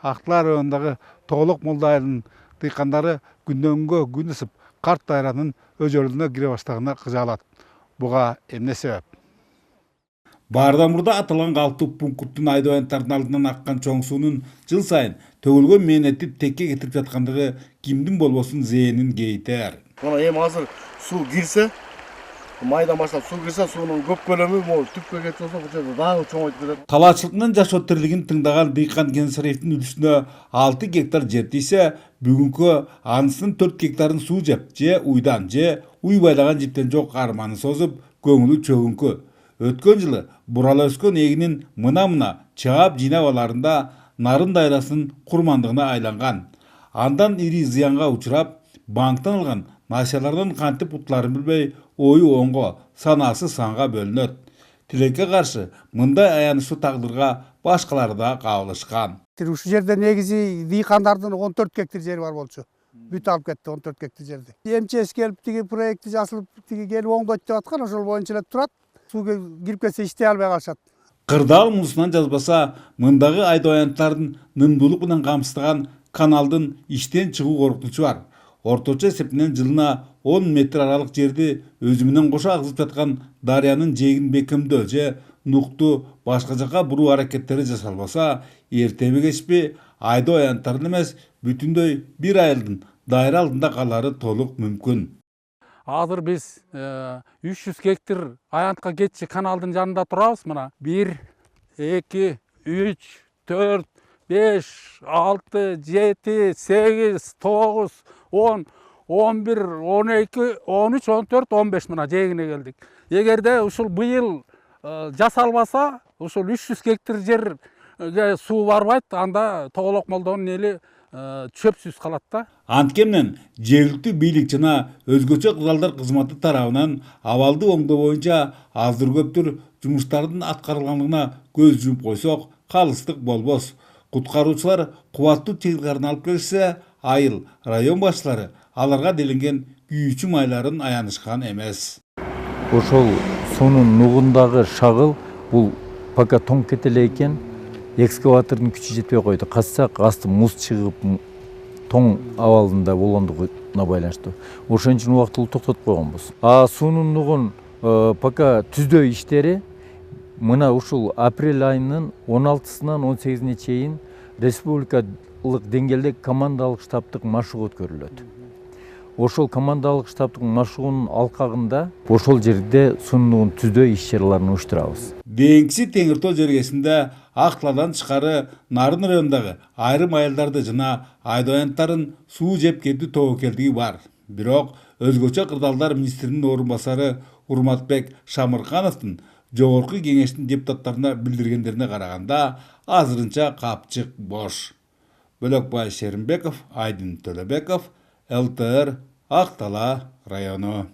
Актылар районундагы Тоолук Молда айылынын дыйкандары күндөн-күнгө күн ысып, карт дайранын өжөлүнө кире баштаганына кыжаалат. Буга эмне себеп? Баардан мурда аталган калптуу пункттун айдоонтардын алдынан аккан чоң суунун жыл сайын төгүлгөн мээнетти текке кетирип жаткандыгы кимдин болбосун зээнин кейитер. Мына эми азыр суу кирсе, майдан баштап суу кирсе, суунун көп көлөмү могу түпкө кетип болсо, бул жерде дагы чоңойтуп кетет. Талаачылыктын жашоо тирлигин тыңдаган Дыйкан Кенсариевдин үлүсүнө 6 гектар жер тийсе, бүгүнкү анысынын 4 гектарын суу жеп, же уйдан, же уй байлаган жиптен жок арманын созуп, көңүлү чөгүңкү. Өткөн жылы бурала өскөн эгинин мына чаап жыйнап аларында нарын дайрасынын курмандыгына айланган. Андан ири зыянга учурап, банктан алган насиялардан кантип утуларын билбей, ою оңго, санасы санга бөлүнөт. Тилекке каршы мындай аянычтуу тагдырга башкалары да кабылышкан. Ушул жерде негизи дыйкандардын 14 гектар жери бар болчу. Бүт алып кетти 14 гектар жерди. МЧС келип тиги проекти жасалып тиги келип оңдойт деп аткан, ошол боюнча эле турат. Суу кирип кетсе иштей албай калышат. Кырдаал муусунан жазбаса, мындагы айдоонтардын нымдуулук менен камсыздаган каналдын иштен чыгуу коркунучу бар. Орточо эсепинен жылына 10 метр аралык жерди өзү менен кошо агызып жаткан дарыянын жээгин бекемдөө же нукту башка жака буруу аракеттери жасалбаса, эртеби кечпи айдоо аянттардын эмес, бүтүндөй бир айылдын дайра алдында калары толук мүмкүн. Азыр биз 300 гектар аянтка кетчи каналдын жанында турабыз. Мына 1, 2, 3, 4, 5, 6, 7, 8, 9, 10, 11, 12, 13, 14, 15 мына жээгине келдик. Эгерде ушул быйыл жасалбаса, ушул 300 гектар жерге суу барбайт, анда Тоолук Молдонун эли чөпсүз калат да. Анткенен жергиликтүү бийлик жана өзгөчө кызалдар кызматы тарабынан абалды оңдоо боюнча аздыр көптүр жумуштардын аткарылганлыгына көз жумуп койсок, калыстык болбос. Куткаруучулар кубаттуу техникаларын алып келсе, айыл район башчылары аларга делинген күйүүчү майларын аянышкан эмес. Ошол суунун нугундагы шагыл бул пока тоңуп кете эле экен, экскаватордун күчү жетпей койду. Кассак асты муз чыгып тоң абалында болгондугуна байланыштуу. Ошон үчүн убактылуу токтотуп койгонбуз. Суунун нугун пока түздөө иштери мына ушул апрель айынын 16-сынан 18-ине чейин республикалык деңгээлде командалык штабтык машыгуу өткөрүлөт. Ошол командалык штабтын машыгуунун алкагында ошол жерде суунун түздөө иш-чараларын уюштурабыз. Деңси Теңир Тоо жергесинде Актылардан тышкары Нарын районундагы айрым айылдарды жана айдоонтарын суу жеп кетүү тобокелдиги бар. Бирок өзгөчө кырдаалдар министринин орун басары Урматбек Шамыркановдун жогорку кеңештин депутаттарына билдиргендерине караганда азырынча капчык бош. Бөлөкбай Шеримбеков, Айдын Төлөбеков, ЛТР, Актала району.